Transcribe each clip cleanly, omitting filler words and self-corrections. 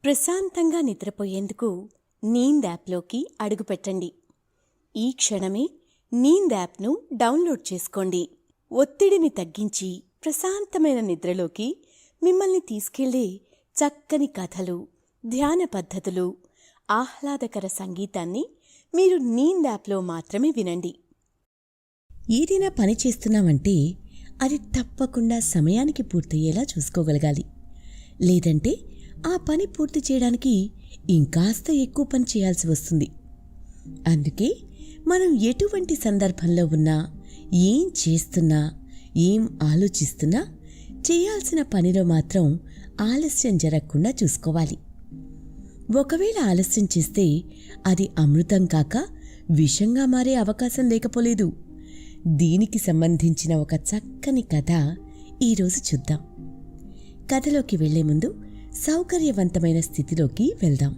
ప్రశాంతంగా నిద్రపోయేందుకు నీంద్ యాప్లోకి అడుగుపెట్టండి. ఈ క్షణమే నీంద్ యాప్ను డౌన్లోడ్ చేసుకోండి. ఒత్తిడిని తగ్గించి ప్రశాంతమైన నిద్రలోకి మిమ్మల్ని తీసుకెళ్లే చక్కని కథలు, ధ్యాన పద్ధతులు, ఆహ్లాదకర సంగీతాన్ని మీరు నీంద్ యాప్లో మాత్రమే వినండి. ఏదైనా పని చేస్తున్నామంటే అది తప్పకుండా సమయానికి పూర్తయ్యేలా చూసుకోగలగాలి. లేదంటే ఆ పని పూర్తి చేయడానికి ఇంకాస్త ఎక్కువ పని చేయాల్సి వస్తుంది. అందుకే మనం ఎటువంటి సందర్భంలో ఉన్నా, ఏం చేస్తున్నా, ఏం ఆలోచిస్తున్నా చేయాల్సిన పనిలో మాత్రం ఆలస్యం జరగకుండా చూసుకోవాలి. ఒకవేళ ఆలస్యం చేస్తే అది అమృతం కాక విషంగా మారే అవకాశం లేకపోలేదు. దీనికి సంబంధించిన ఒక చక్కని కథ ఈరోజు చూద్దాం. కథలోకి వెళ్లే ముందు సౌకర్యవంతమైన స్థితిలోకి వెళ్దాం.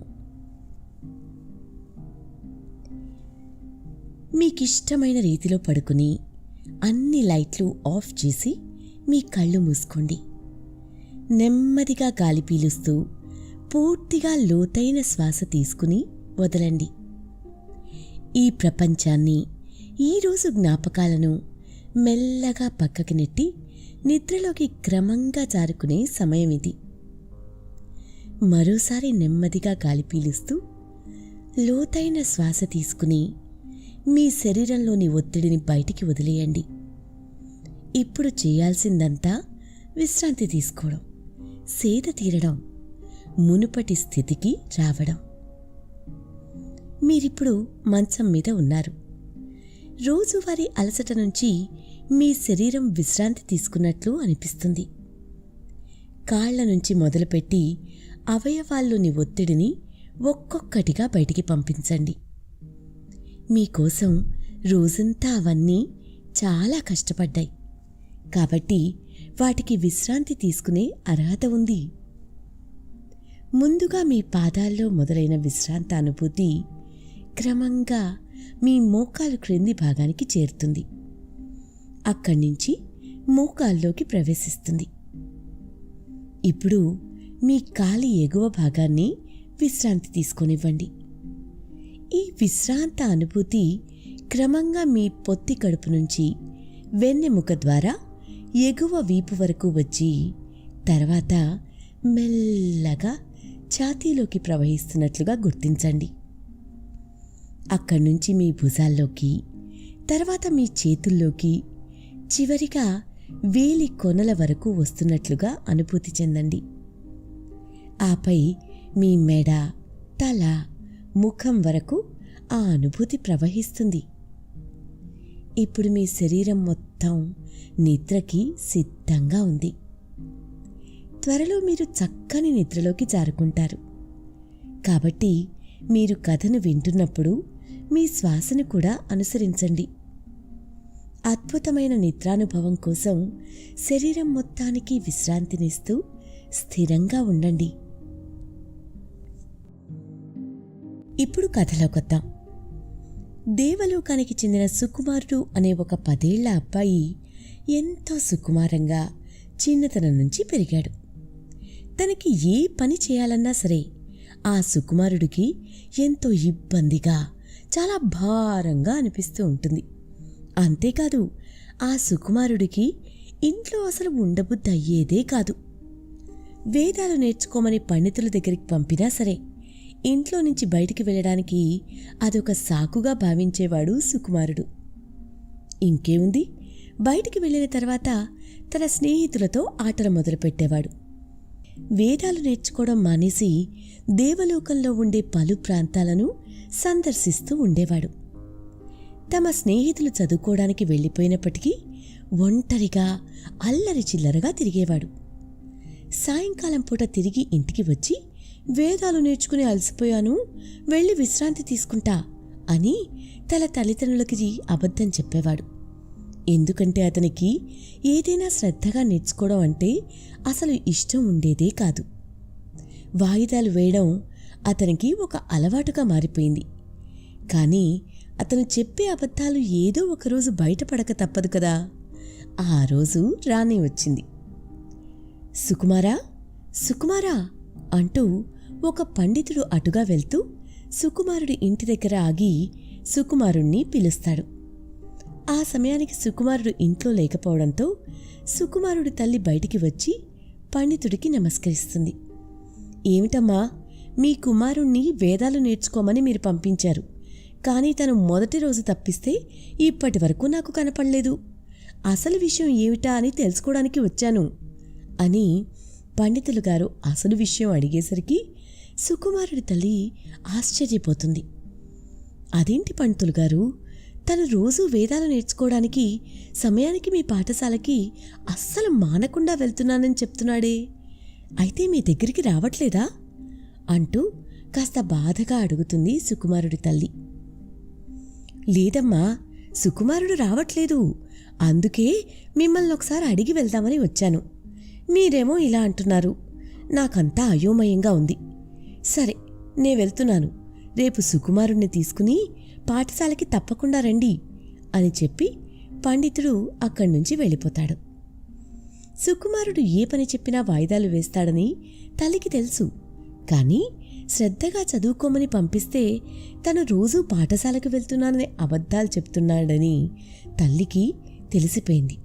మీకిష్టమైన రీతిలో పడుకుని అన్ని లైట్లు ఆఫ్ చేసి మీ కళ్ళు మూసుకోండి. నెమ్మదిగా గాలి పీలుస్తూ పూర్తిగా లోతైన శ్వాస తీసుకుని వదలండి. ఈ ప్రపంచాన్ని, ఈరోజు జ్ఞాపకాలను మెల్లగా పక్కకి నెట్టి నిద్రలోకి క్రమంగా జారుకునే సమయం ఇది. మరోసారి నెమ్మదిగా గాలి పీలుస్తూ లోతైన శ్వాస తీసుకుని మీ శరీరంలోని ఒత్తిడిని బయటికి వదిలేయండి. ఇప్పుడు చేయాల్సిందంతా విశ్రాంతి తీసుకోవడం, సేద తీరడం, మునుపటి స్థితికి రావడం. మీరిప్పుడు మంచం మీద ఉన్నారు. రోజువారీ అలసట నుంచి మీ శరీరం విశ్రాంతి తీసుకున్నట్లు అనిపిస్తుంది. కాళ్ల నుంచి మొదలుపెట్టి అవయవాల్లోని ఒత్తిడిని ఒక్కొక్కటిగా బయటికి పంపించండి. మీకోసం రోజంతా అవన్నీ చాలా కష్టపడ్డాయి కాబట్టి వాటికి విశ్రాంతి తీసుకునే అర్హత ఉంది. ముందుగా మీ పాదాల్లో మొదలైన విశ్రాంతి అనుభూతి క్రమంగా మీ మోకాలు క్రింది భాగానికి చేరుతుంది. అక్కడి నుంచి మోకాల్లోకి ప్రవేశిస్తుంది. ఇప్పుడు మీ కాలి ఎగువ భాగాన్ని విశ్రాంతి తీసుకొనివ్వండి. ఈ విశ్రాంత అనుభూతి క్రమంగా మీ పొత్తి కడుపు నుంచి వెన్నెముక ద్వారా ఎగువ వీపు వరకు వచ్చి తర్వాత మెల్లగా ఛాతీలోకి ప్రవహిస్తున్నట్లుగా గుర్తించండి. అక్కడి నుంచి మీ భుజాల్లోకి, తర్వాత మీ చేతుల్లోకి, చివరిగా వేలి కొనల వరకు వస్తున్నట్లుగా అనుభూతి చెందండి. ఆపై మీ మెడ, తల, ముఖం వరకు ఆ అనుభూతి ప్రవహిస్తుంది. ఇప్పుడు మీ శరీరం మొత్తం నిద్రకి సిద్ధంగా ఉంది. త్వరలో మీరు చక్కని నిద్రలోకి జారుకుంటారు. కాబట్టి మీరు కథను వింటున్నప్పుడు మీ శ్వాసను కూడా అనుసరించండి. అద్భుతమైన నిద్రానుభవం కోసం శరీరం మొత్తానికి విశ్రాంతినిస్తూ స్థిరంగా ఉండండి. ఇప్పుడు కథలోకొద్దాం. దేవలోకానికి చెందిన సుకుమారుడు అనే ఒక 10 ఏళ్ల అబ్బాయి ఎంతో సుకుమారంగా చిన్నతనం నుంచి పెరిగాడు. తనకి ఏ పని చేయాలన్నా సరే ఆ సుకుమారుడికి ఎంతో ఇబ్బందిగా, చాలా భారంగా అనిపిస్తూ ఉంటుంది. అంతేకాదు ఆ సుకుమారుడికి ఇంట్లో అసలు ఉండబుద్ధి అయ్యేదే కాదు. వేదాలు నేర్చుకోమని పండితుల దగ్గరికి పంపినా సరే ఇంట్లో నుంచి బయటికి వెళ్ళడానికి అదొక సాకుగా భావించేవాడు సుకుమారుడు. ఇంకేముంది, బయటికి వెళ్ళిన తర్వాత తన స్నేహితులతో ఆటలు మొదలుపెట్టేవాడు. వేదాలు నేర్చుకోవడం మానేసి దేవలోకంలో ఉండే పలు ప్రాంతాలను సందర్శిస్తూ ఉండేవాడు. తమ స్నేహితులు చదువుకోవడానికి వెళ్ళిపోయినప్పటికీ ఒంటరిగా అల్లరి చిల్లరగా తిరిగేవాడు. సాయంకాలం పూట తిరిగి ఇంటికి వచ్చి వేదాలు నేర్చుకుని అలసిపోయాను, వెళ్ళి విశ్రాంతి తీసుకుంటా అని తన తల్లిదండ్రులకి అబద్ధం చెప్పేవాడు. ఎందుకంటే అతనికి ఏదైనా శ్రద్ధగా నేర్చుకోవడం అంటే అసలు ఇష్టం ఉండేదే కాదు. వాయిదాలు వేయడం అతనికి ఒక అలవాటుగా మారిపోయింది. కానీ అతను చెప్పే అబద్ధాలు ఏదో ఒకరోజు బయటపడక తప్పదు కదా. ఆ రోజు రాణి వచ్చింది. సుకుమారా సుకుమారా అంటూ ఒక పండితుడు అటుగా వెళ్తూ సుకుమారుడి ఇంటి దగ్గర ఆగి సుకుమారుణ్ణి పిలుస్తాడు. ఆ సమయానికి సుకుమారుడు ఇంట్లో లేకపోవడంతో సుకుమారుడి తల్లి బయటికి వచ్చి పండితుడికి నమస్కరిస్తుంది. ఏమిటమ్మా, మీ కుమారుణ్ణి వేదాలు నేర్చుకోమని మీరు పంపించారు, కానీ తను మొదటి రోజు తప్పిస్తే ఇప్పటి వరకు నాకు కనపడలేదు. అసలు విషయం ఏమిటా అని తెలుసుకోవడానికి వచ్చాను అని పండితులు గారు అసలు విషయం అడిగేసరికి సుకుమారుడి తల్లి ఆశ్చర్యపోతుంది. అదేంటి పండితులు గారు, తను రోజూ వేదాలు నేర్చుకోవడానికి సమయానికి మీ పాఠశాలకి అస్సలు మానకుండా వెళ్తున్నానని చెప్తున్నాడే, అయితే మీ దగ్గరికి రావట్లేదా అంటూ కాస్త బాధగా అడుగుతుంది సుకుమారుడి తల్లి. లేదమ్మా, సుకుమారుడు రావట్లేదు, అందుకే మిమ్మల్ని ఒకసారి అడిగి వెళ్దామని వచ్చాను. మీరేమో ఇలా అంటున్నారు, నాకంతా అయోమయంగా ఉంది. సరే, నే వెళ్తున్నాను, రేపు సుకుమారుణ్ణి తీసుకుని పాఠశాలకి తప్పకుండా రండి అని చెప్పి పండితుడు అక్కడి నుంచి వెళ్ళిపోతాడు. సుకుమారుడు ఏ పని చెప్పినా వాయిదాలు వేస్తాడని తల్లికి తెలుసు, కానీ శ్రద్ధగా చదువుకోమని పంపిస్తే తను రోజూ పాఠశాలకు వెళ్తున్నానని అబద్ధాలు చెప్తున్నాడని తల్లికి తెలిసిపోయింది.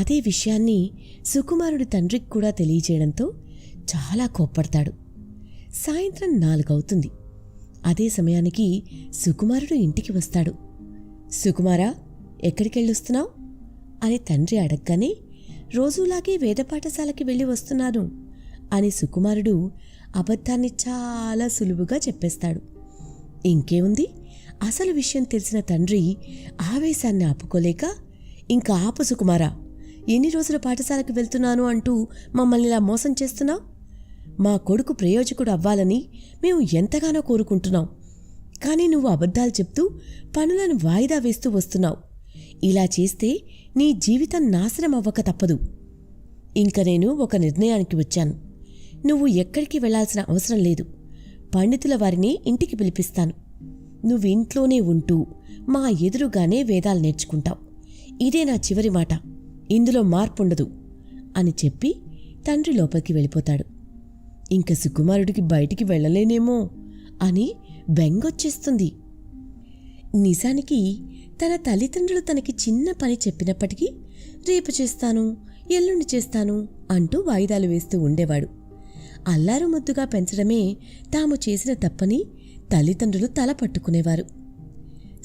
అదే విషయాన్ని సుకుమారుడి తండ్రికి కూడా తెలియజేయడంతో చాలా కోప్పడతాడు. సాయంత్రం 4 అవుతుంది. అదే సమయానికి సుకుమారుడు ఇంటికి వస్తాడు. సుకుమారా, ఎక్కడికెళ్ళొస్తున్నావు అని తండ్రి అడగగానే రోజులాగే వేద పాఠశాలకి వెళ్ళి వస్తున్నాను అని సుకుమారుడు అబద్ధాన్ని చాలా సులువుగా చెప్పేస్తాడు. ఇంకేముంది, అసలు విషయం తెలిసిన తండ్రి ఆవేశాన్ని ఆపుకోలేక, ఇంకా ఆపు సుకుమారా, ఎన్ని రోజుల పాఠశాలకు వెళ్తున్నాను అంటూ మమ్మల్ని ఇలా మోసం చేస్తున్నావు? మా కొడుకు ప్రయోజకుడు అవ్వాలని మేము ఎంతగానో కోరుకుంటున్నాం, కానీ నువ్వు అబద్ధాలు చెప్తూ పనులను వాయిదా వేస్తూ వస్తున్నావు. ఇలా చేస్తే నీ జీవితం నాశనం అవ్వక తప్పదు. ఇంక నేను ఒక నిర్ణయానికి వచ్చాను. నువ్వు ఎక్కడికి వెళ్లాల్సిన అవసరం లేదు. పండితుల వారిని ఇంటికి పిలిపిస్తాను. నువ్వు ఇంట్లోనే ఉంటూ మా ఎదురుగానే వేదాలు నేర్చుకుంటావు. ఇదే నా చివరి మాట, ఇందులో మార్పుండదు అని చెప్పి తండ్రి లోపలికి వెళ్ళిపోతాడు. ఇంక సుకుమారుడికి బయటికి వెళ్ళలేనేమో అని బెంగొచ్చేస్తుంది. నిజానికి తన తల్లిదండ్రులు తనకి చిన్న పని చెప్పినప్పటికీ రేపు చేస్తాను, ఎల్లుండి చేస్తాను అంటూ వాయిదాలు వేస్తూ ఉండేవాడు. అల్లారు ముద్దుగా పెంచడమే తాము చేసిన తప్పని తల్లిదండ్రులు తల పట్టుకునేవారు.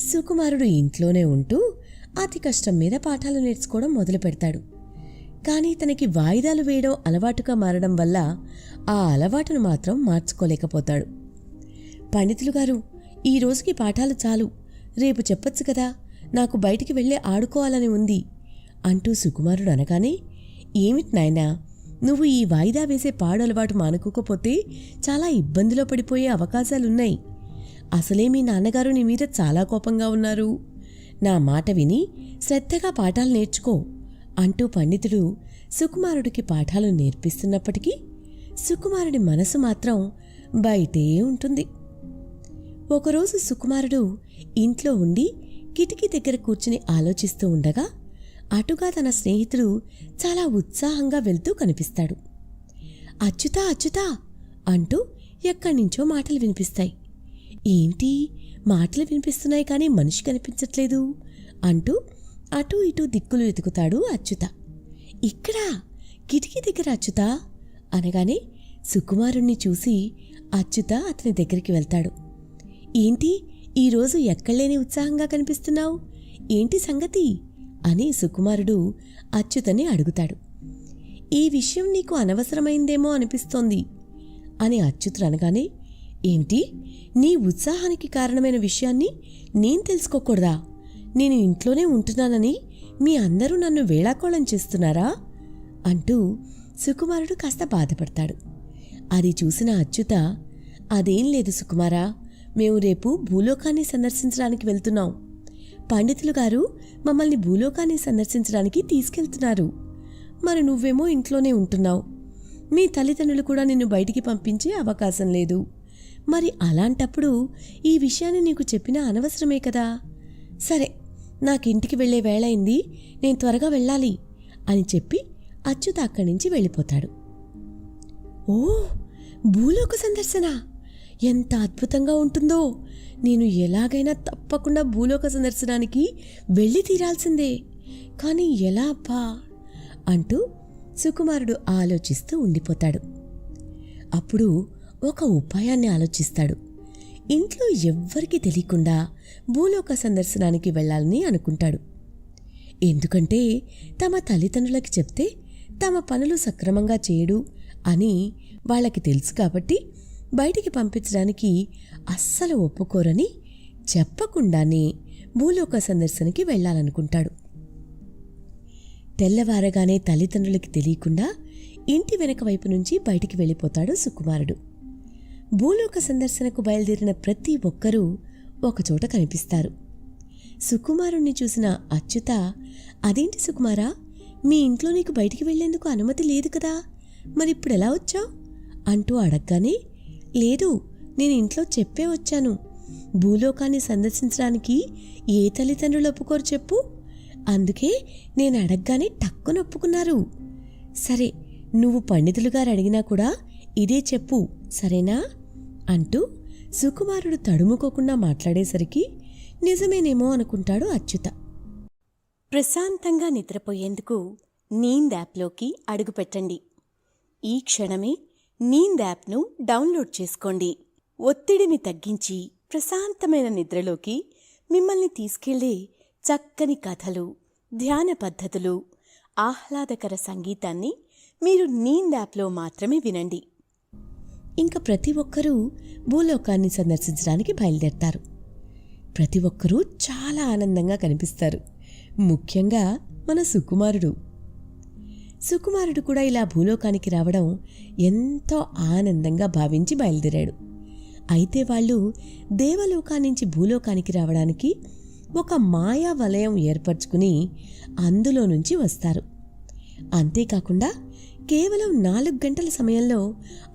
సుకుమారుడు ఇంట్లోనే ఉంటూ అతి కష్టం మీద పాఠాలు నేర్చుకోవడం మొదలు పెడతాడు. కానీ తనకి వాయిదాలు వేయడం అలవాటుగా మారడం వల్ల ఆ అలవాటును మాత్రం మార్చుకోలేకపోతాడు. పండితులు గారు, ఈ రోజుకి పాఠాలు చాలు, రేపు చెప్పొచ్చు కదా, నాకు బయటికి వెళ్ళి ఆడుకోవాలని ఉంది అంటూ సుకుమారుడు అనగానే, ఏమిటి నాయనా, నువ్వు ఈ వాయిదా వేసే పాడు అలవాటు మానుకోకపోతే చాలా ఇబ్బందిలో పడిపోయే అవకాశాలున్నాయి. అసలే మీ నాన్నగారు నీ మీద చాలా కోపంగా ఉన్నారు. నా మాట విని శ్రద్ధగా పాఠాలు నేర్చుకో అంటూ పండితుడు సుకుమారుడికి పాఠాలు నేర్పిస్తున్నప్పటికీ సుకుమారుడి మనసు మాత్రం బయటే ఉంటుంది. ఒకరోజు సుకుమారుడు ఇంట్లో ఉండి కిటికీ దగ్గర కూర్చుని ఆలోచిస్తూ ఉండగా అటుగా తన స్నేహితుడు చాలా ఉత్సాహంగా వెళ్తూ కనిపిస్తాడు. అచ్యుతా అచ్యుతా అంటూ ఎక్కడ్నించో మాటలు వినిపిస్తాయి. ఏంటి, మాటలు వినిపిస్తున్నాయి కానీ మనిషి కనిపించట్లేదు అంటూ అటూ ఇటూ దిక్కులు వెతుకుతాడు అచ్యుత. ఇక్కడా, కిటికీ దగ్గర అచ్యుతా అనగానే సుకుమారుణ్ణి చూసి అచ్యుత అతని దగ్గరికి వెళ్తాడు. ఏంటి, ఈరోజు ఎక్కడలేని ఉత్సాహంగా కనిపిస్తున్నావు, ఏంటి సంగతి అని సుకుమారుడు అచ్యుతని అడుగుతాడు. ఈ విషయం నీకు అనవసరమైందేమో అనిపిస్తోంది అని అచ్యుతుడు అనగానే, ఏంటి, నీ ఉత్సాహానికి కారణమైన విషయాన్ని నేను తెలుసుకోకూడదా? నేను ఇంట్లోనే ఉంటున్నానని మీ అందరూ నన్ను వేళాకోళం చేస్తున్నారా అంటూ సుకుమారుడు కాస్త బాధపడతాడు. అది చూసిన అచ్యుత, అదేం లేదు సుకుమారా, మేము రేపు భూలోకాన్ని సందర్శించడానికి వెళ్తున్నాం. పండితులు గారు మమ్మల్ని భూలోకాన్ని సందర్శించడానికి తీసుకెళ్తున్నారు. మరి నువ్వేమో ఇంట్లోనే ఉంటున్నావు. మీ తల్లిదండ్రులు కూడా నిన్ను బయటికి పంపించే అవకాశం లేదు. మరి అలాంటప్పుడు ఈ విషయాన్ని నీకు చెప్పినా అనవసరమే కదా. సరే, నాకింటికి వెళ్లే వేళయింది, నేను త్వరగా వెళ్ళాలి అని చెప్పి అచ్యుత అక్కడి నుంచి వెళ్ళిపోతాడు. ఓ, భూలోక సందర్శన ఎంత అద్భుతంగా ఉంటుందో! నేను ఎలాగైనా తప్పకుండా భూలోక సందర్శనానికి వెళ్ళి తీరాల్సిందే. కానీ ఎలా అబ్బా అంటూ సుకుమారుడు ఆలోచిస్తూ ఉండిపోతాడు. అప్పుడు ఒక ఉపాయాన్ని ఆలోచిస్తాడు. ఇంట్లో ఎవ్వరికీ తెలియకుండా భూలోక సందర్శనానికి వెళ్ళాలని అనుకుంటాడు. ఎందుకంటే తమ తల్లిదండ్రులకి చెప్తే తమ పనులు సక్రమంగా చేయడు అని వాళ్ళకి తెలుసు కాబట్టి బయటికి పంపించడానికి అస్సలు ఒప్పుకోరని చెప్పకుండానే భూలోక సందర్శనకి వెళ్ళాలనుకుంటాడు. తెల్లవారగానే తల్లిదండ్రులకి తెలియకుండా ఇంటి వెనక వైపు నుంచి బయటికి వెళ్ళిపోతాడు సుకుమారుడు. భూలోక సందర్శనకు బయలుదేరిన ప్రతి ఒక్కరూ ఒకచోట కనిపిస్తారు. సుకుమారుణ్ణి చూసిన అచ్యుత, అదేంటి సుకుమారా, మీ ఇంట్లో నీకు బయటికి వెళ్లేందుకు అనుమతి లేదు కదా, మరిప్పుడెలా వచ్చావు అంటూ అడగగానే, లేదు, నేను ఇంట్లో చెప్పే వచ్చాను. భూలోకాన్ని సందర్శించడానికి ఏ తల్లిదండ్రులు ఒప్పుకోరు చెప్పు, అందుకే నేను అడగగానే టక్కున ఒప్పుకున్నారు. సరే, నువ్వు పండితులు గారు అడిగినా కూడా ఇదే చెప్పు, సరేనా అంటూ సుకుమారుడు తడుముకోకుండా మాట్లాడేసరికి నిజమేనేమో అనుకుంటాడు అచ్యుత. ప్రశాంతంగా నిద్రపోయేందుకు నీంద్ యాప్లోకి అడుగుపెట్టండి. ఈ క్షణమే నీంద్ యాప్ను డౌన్లోడ్ చేసుకోండి. ఒత్తిడిని తగ్గించి ప్రశాంతమైన నిద్రలోకి మిమ్మల్ని తీసుకెళ్లే చక్కని కథలు, ధ్యాన పద్ధతులు, ఆహ్లాదకర సంగీతాన్ని మీరు నీంద్ యాప్లో మాత్రమే వినండి. ఇంకా ప్రతి ఒక్కరూ భూలోకాన్ని సందర్శించడానికి బయలుదేరతారు. ప్రతి ఒక్కరూ చాలా ఆనందంగా కనిపిస్తారు. ముఖ్యంగా మన సుకుమారుడు. సుకుమారుడు కూడా ఇలా భూలోకానికి రావడం ఎంతో ఆనందంగా భావించి బయలుదేరాడు. అయితే వాళ్ళు దేవలోకాన్నించి భూలోకానికి రావడానికి ఒక మాయా వలయం ఏర్పరచుకుని అందులో నుంచి వస్తారు. అంతేకాకుండా కేవలం 4 గంటల సమయంలో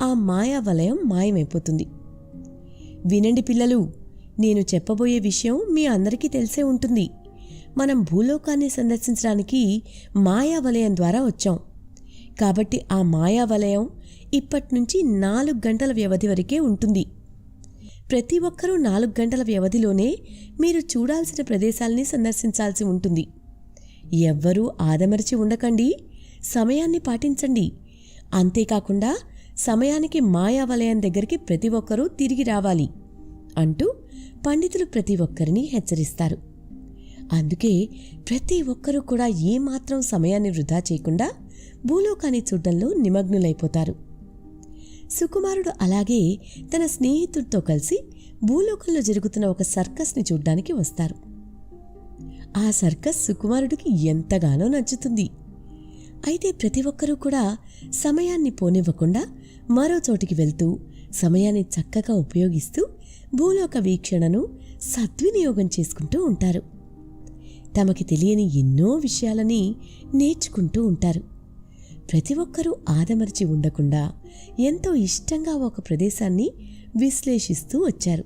ఆ మాయా వలయం మాయమైపోతుంది. వినండి పిల్లలు, నేను చెప్పబోయే విషయం మీ అందరికీ తెలిసే ఉంటుంది. మనం భూలోకాన్ని సందర్శించడానికి మాయావలయం ద్వారా వచ్చాం. కాబట్టి ఆ మాయావలయం ఇప్పటినుంచి 4 గంటల వ్యవధి వరకే ఉంటుంది. ప్రతి ఒక్కరూ 4 గంటల వ్యవధిలోనే మీరు చూడాల్సిన ప్రదేశాల్ని సందర్శించాల్సి ఉంటుంది. ఎవ్వరూ ఆదమరిచి ఉండకండి, సమయాన్ని పాటించండి. అంతేకాకుండా సమయానికి మాయావలయం దగ్గరికి ప్రతి ఒక్కరూ తిరిగి రావాలి అంటూ పండితులు ప్రతి ఒక్కరిని హెచ్చరిస్తారు. అందుకే ప్రతి ఒక్కరూ కూడా ఏమాత్రం సమయాన్ని వృధా చేయకుండా భూలోకాన్ని చూడడంలో నిమగ్నులైపోతారు. సుకుమారుడు అలాగే తన స్నేహితుడితో కలిసి భూలోకంలో జరుగుతున్న ఒక సర్కస్ని చూడ్డానికి వస్తారు. ఆ సర్కస్ సుకుమారుడికి ఎంతగానో నచ్చుతుంది. అయితే ప్రతి ఒక్కరూ కూడా సమయాన్ని పోనివ్వకుండా మరో చోటికి వెళ్తూ సమయాన్ని చక్కగా ఉపయోగిస్తూ భూలోక వీక్షణను సద్వినియోగం చేసుకుంటూ ఉంటారు. తమకి తెలియని ఎన్నో విషయాలని నేర్చుకుంటూ ఉంటారు. ప్రతి ఒక్కరూ ఆదమరిచి ఉండకుండా ఎంతో ఇష్టంగా ఒక ప్రదేశాన్ని విశ్లేషిస్తూ వచ్చారు.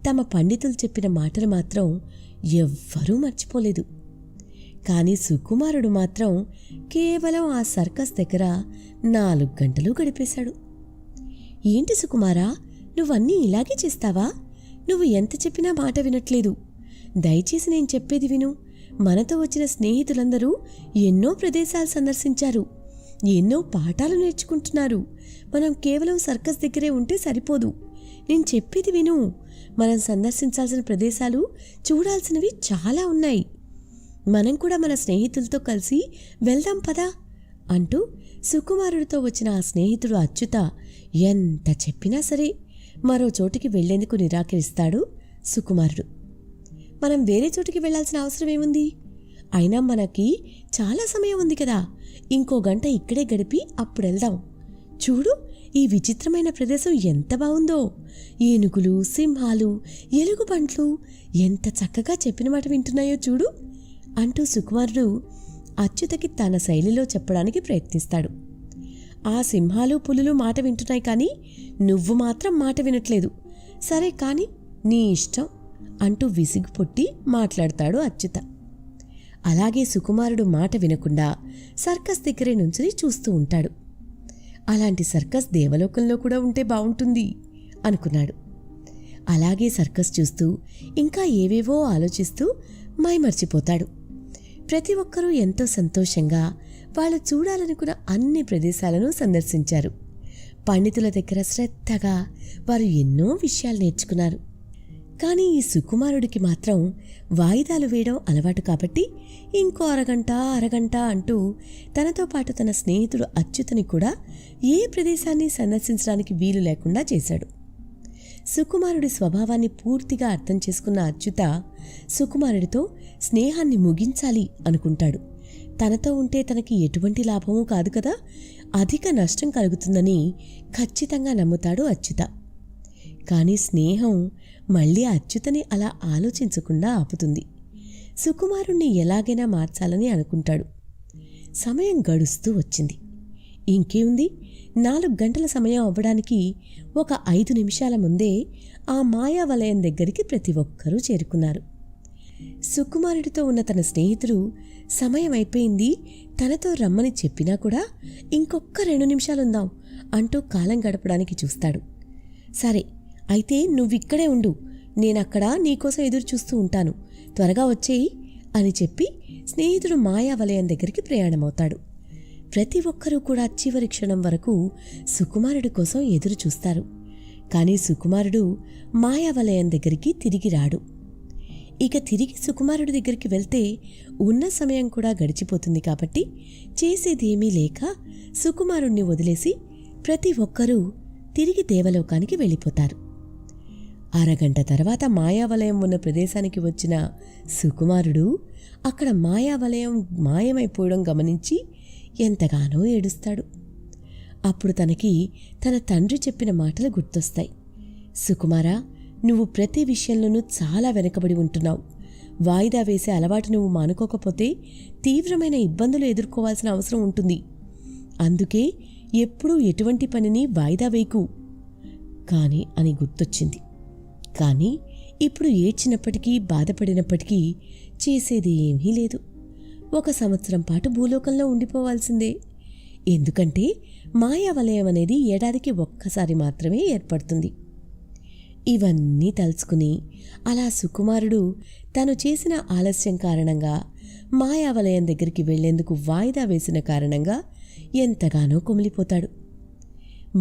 తమ పండితులు చెప్పిన మాటలు మాత్రం ఎవ్వరూ మర్చిపోలేదు. కానీ సుకుమారుడు మాత్రం కేవలం ఆ సర్కస్ దగ్గర 4 గంటలు గడిపేశాడు. ఏంటి సుకుమారా, నువ్వన్నీ ఇలాగే చేస్తావా? నువ్వు ఎంత చెప్పినా మాట వినట్లేదు. దయచేసి నేను చెప్పేది విను. మనతో వచ్చిన స్నేహితులందరూ ఎన్నో ప్రదేశాలు సందర్శించారు, ఎన్నో పాఠాలు నేర్చుకుంటున్నారు. మనం కేవలం సర్కస్ దగ్గరే ఉంటే సరిపోదు. నేను చెప్పేది విను. మనం సందర్శించాల్సిన ప్రదేశాలు, చూడాల్సినవి చాలా ఉన్నాయి. మనం కూడా మన స్నేహితులతో కలిసి వెళ్దాం పదా అంటూ సుకుమారుడితో వచ్చిన ఆ స్నేహితుడు అచ్యుత ఎంత చెప్పినా సరే మరో చోటికి వెళ్లేందుకు నిరాకరిస్తాడు సుకుమారుడు. మనం వేరే చోటికి వెళ్లాల్సిన అవసరం ఏముంది? అయినా మనకి చాలా సమయం ఉంది కదా, ఇంకో గంట ఇక్కడే గడిపి అప్పుడు వెళ్దాం. చూడు, ఈ విచిత్రమైన ప్రదేశం ఎంత బాగుందో. ఏనుగులు, సింహాలు, ఎలుగుబంట్లు ఎంత చక్కగా చెప్పిన మాట వింటున్నాయో చూడు అంటూ సుకుమారుడు అచ్యుతకి తన శైలిలో చెప్పడానికి ప్రయత్నిస్తాడు. ఆ సింహాలు, పులులు మాట వింటున్నాయి కానీ నువ్వు మాత్రం మాట వినట్లేదు. సరే కానీ నీ ఇష్టం అంటూ విసిగిపొట్టి మాట్లాడతాడు అచ్యుత. అలాగే సుకుమారుడు మాట వినకుండా సర్కస్ దగ్గరే నుంచుని చూస్తూ ఉంటాడు. అలాంటి సర్కస్ దేవలోకంలో కూడా ఉంటే బావుంటుంది అనుకున్నాడు. అలాగే సర్కస్ చూస్తూ ఇంకా ఏవేవో ఆలోచిస్తూ మైమర్చిపోతాడు. ప్రతి ఒక్కరూ ఎంతో సంతోషంగా వాళ్ళు చూడాలనుకున్న అన్ని ప్రదేశాలను సందర్శించారు. పండితుల దగ్గర శ్రద్ధగా వారు ఎన్నో విషయాలు నేర్చుకున్నారు. కానీ ఈ సుకుమారుడికి మాత్రం వాయిదాలు వేయడం అలవాటు కాబట్టి ఇంకో అరగంట అంటూ తనతో పాటు తన స్నేహితుడు అచ్యుతని కూడా ఏ ప్రదేశాన్ని సందర్శించడానికి వీలు లేకుండా చేశాడు. సుకుమారుడి స్వభావాన్ని పూర్తిగా అర్థం చేసుకున్న అచ్యుత సుకుమారుడితో స్నేహాన్ని ముగించాలి అనుకుంటాడు. తనతో ఉంటే తనకి ఎటువంటి లాభమూ కాదు కదా, అధిక నష్టం కలుగుతుందని ఖచ్చితంగా నమ్ముతాడు అచ్యుత. కానీ స్నేహం మళ్ళీ అచ్యుతని అలా ఆలోచించకుండా ఆపుతుంది. సుకుమారుణ్ణి ఎలాగైనా మార్చాలని అనుకుంటాడు. సమయం గడుస్తూ వచ్చింది. ఇంకేముంది, 4 గంటల సమయం అవ్వడానికి ఒక 5 నిమిషాల ముందే ఆ మాయావలయం దగ్గరికి ప్రతి ఒక్కరూ చేరుకున్నారు. సుకుమారుడితో ఉన్న తన స్నేహితుడు సమయం అయిపోయింది, తనతో రమ్మని చెప్పినా కూడా ఇంకొక 2 నిమిషాలుందాం అంటూ కాలం గడపడానికి చూస్తాడు. సరే అయితే నువ్విక్కడే ఉండు, నేనక్కడ నీకోసం ఎదురు చూస్తూ ఉంటాను, త్వరగా వచ్చేయి అని చెప్పి స్నేహితుడు మాయావలయం దగ్గరికి ప్రయాణమవుతాడు. ప్రతి ఒక్కరూ కూడా చివరి క్షణం వరకు సుకుమారుడి కోసం ఎదురు చూస్తారు. కానీ సుకుమారుడు మాయావలయం దగ్గరికి తిరిగి రాడు. ఇక తిరిగి సుకుమారుడి దగ్గరికి వెళ్తే ఉన్న సమయం కూడా గడిచిపోతుంది కాబట్టి చేసేదేమీ లేక సుకుమారుణ్ణి వదిలేసి ప్రతి ఒక్కరూ తిరిగి దేవలోకానికి వెళ్ళిపోతారు. అరగంట తర్వాత మాయావలయం ఉన్న ప్రదేశానికి వచ్చిన సుకుమారుడు అక్కడ మాయావలయం మాయమైపోవడం గమనించి ఎంతగానో ఏడుస్తాడు. అప్పుడు తనకి తన తండ్రి చెప్పిన మాటలు గుర్తొస్తాయి. సుకుమారా, నువ్వు ప్రతి విషయంలోనూ చాలా వెనకబడి ఉంటున్నావు. వాయిదా వేసే అలవాటు నువ్వు మానుకోకపోతే తీవ్రమైన ఇబ్బందులు ఎదుర్కోవాల్సిన అవసరం ఉంటుంది. అందుకే ఎప్పుడూ ఎటువంటి పనిని వాయిదా వేయకు కానీ అని గుర్తొచ్చింది. కానీ ఇప్పుడు ఏడ్చినప్పటికీ బాధపడినప్పటికీ చేసేది ఏమీ లేదు. 1 సంవత్సరం పాటు భూలోకంలో ఉండిపోవాల్సిందే. ఎందుకంటే మాయావలయం అనేది ఏడాదికి ఒక్కసారి మాత్రమే ఏర్పడుతుంది. ఇవన్నీ తలుచుకుని అలా సుకుమారుడు తను చేసిన ఆలస్యం కారణంగా మాయావలయం దగ్గరికి వెళ్లేందుకు వాయిదా వేసిన కారణంగా ఎంతగానో కుమిలిపోతాడు.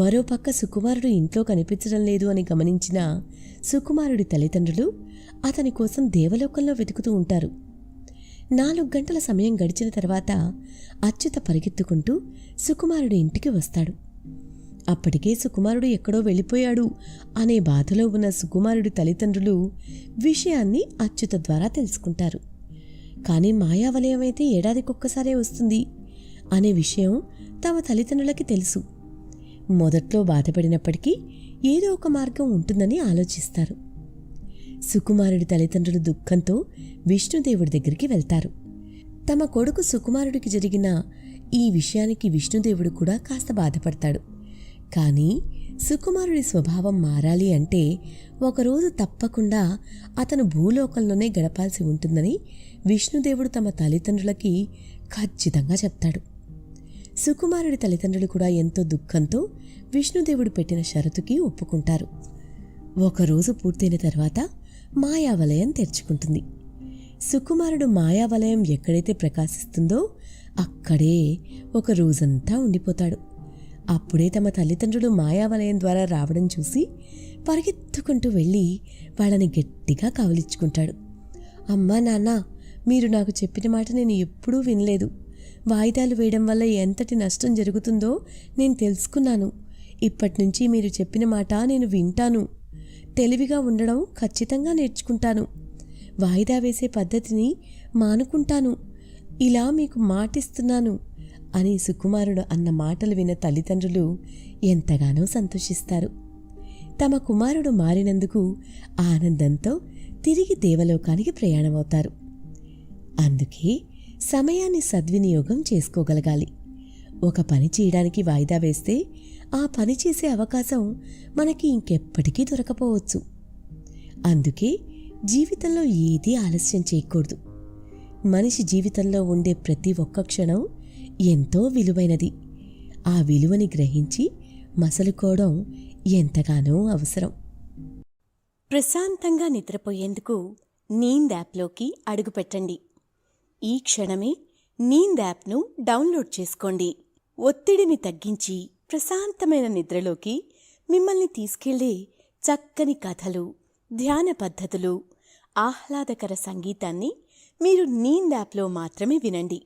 మరోపక్క సుకుమారుడు ఇంట్లో కనిపించడం లేదు అని గమనించిన సుకుమారుడి తల్లిదండ్రులు అతని కోసం దేవలోకంలో వెతుకుతూ ఉంటారు. 4 గంటల సమయం గడిచిన తర్వాత అచ్యుత పరిగెత్తుకుంటూ సుకుమారుడి ఇంటికి వస్తాడు. అప్పటికే సుకుమారుడు ఎక్కడో వెళ్ళిపోయాడు అనే బాధలో ఉన్న సుకుమారుడి తల్లిదండ్రులు విషయాన్ని అచ్యుత ద్వారా తెలుసుకుంటారు. కానీ మాయావలయం అయితే ఏడాదికొక్కసారే వస్తుంది అనే విషయం తమ తల్లిదండ్రులకి తెలుసు. మొదట్లో బాధపడినప్పటికీ ఏదో ఒక మార్గం ఉంటుందని ఆలోచిస్తారు. సుకుమారుడి తల్లిదండ్రులు దుఃఖంతో విష్ణుదేవుడి దగ్గరికి వెళ్తారు. తమ కొడుకు సుకుమారుడికి జరిగిన ఈ విషయానికి విష్ణుదేవుడు కూడా కాస్త బాధపడతాడు. కానీ సుకుమారుడి స్వభావం మారాలి అంటే ఒకరోజు తప్పకుండా అతను భూలోకంలోనే గడపాల్సి ఉంటుందని విష్ణుదేవుడు తమ తల్లిదండ్రులకి ఖచ్చితంగా చెప్తాడు. సుకుమారుడి తల్లిదండ్రులు కూడా ఎంతో దుఃఖంతో విష్ణుదేవుడు పెట్టిన షరతుకి ఒప్పుకుంటారు. ఒకరోజు పూర్తయిన తర్వాత మాయావలయం తెరుచుకుంటుంది. సుకుమారుడు మాయావలయం ఎక్కడైతే ప్రకాశిస్తుందో అక్కడే ఒక రోజంతా ఉండిపోతాడు. అప్పుడే తమ తల్లిదండ్రులు మాయావలయం ద్వారా రావడం చూసి పరిగెత్తుకుంటూ వెళ్ళి వాళ్ళని గట్టిగా కౌలించుకుంటాడు. అమ్మా నాన్న, మీరు నాకు చెప్పిన మాట నేను ఎప్పుడూ వినలేదు. వాయిదాలు వేయడం వల్ల ఎంతటి నష్టం జరుగుతుందో నేను తెలుసుకున్నాను. ఇప్పటినుంచి మీరు చెప్పిన మాట నేను వింటాను. తెలివిగా ఉండడం ఖచ్చితంగా నేర్చుకుంటాను. వాయిదా వేసే పద్ధతిని మానుకుంటాను. ఇలా మీకు మాటిస్తున్నాను అని సుకుమారుడు అన్న మాటలు విన్న తల్లిదండ్రులు ఎంతగానో సంతోషిస్తారు. తమ కుమారుడు మారినందుకు ఆనందంతో తిరిగి దేవలోకానికి ప్రయాణమవుతారు. అందుకే సమయాన్ని సద్వినియోగం చేసుకోగలగాలి. ఒక పని చేయడానికి వాయిదా వేస్తే ఆ పని చేసే అవకాశం మనకి ఇంకెప్పటికీ దొరకపోవచ్చు. అందుకే జీవితంలో ఏదీ ఆలస్యం చేయకూడదు. మనిషి జీవితంలో ఉండే ప్రతి ఒక్క క్షణం ఎంతో విలువైనది. ఆ విలువని గ్రహించి మసలుకోవడం ఎంతగానో అవసరం. ప్రశాంతంగా నిద్రపోయేందుకు నీంద్ యాప్లోకి అడుగుపెట్టండి. ఈ క్షణమే నీంద్ యాప్ను డౌన్లోడ్ చేసుకోండి. ఒత్తిడిని తగ్గించి ప్రశాంతమైన నిద్రలోకి మిమ్మల్ని తీసుకెళ్లే చక్కని కథలు, ధ్యాన పద్ధతులు, ఆహ్లాదకర సంగీతాన్ని మీరు నీంద్ యాప్లో మాత్రమే వినండి.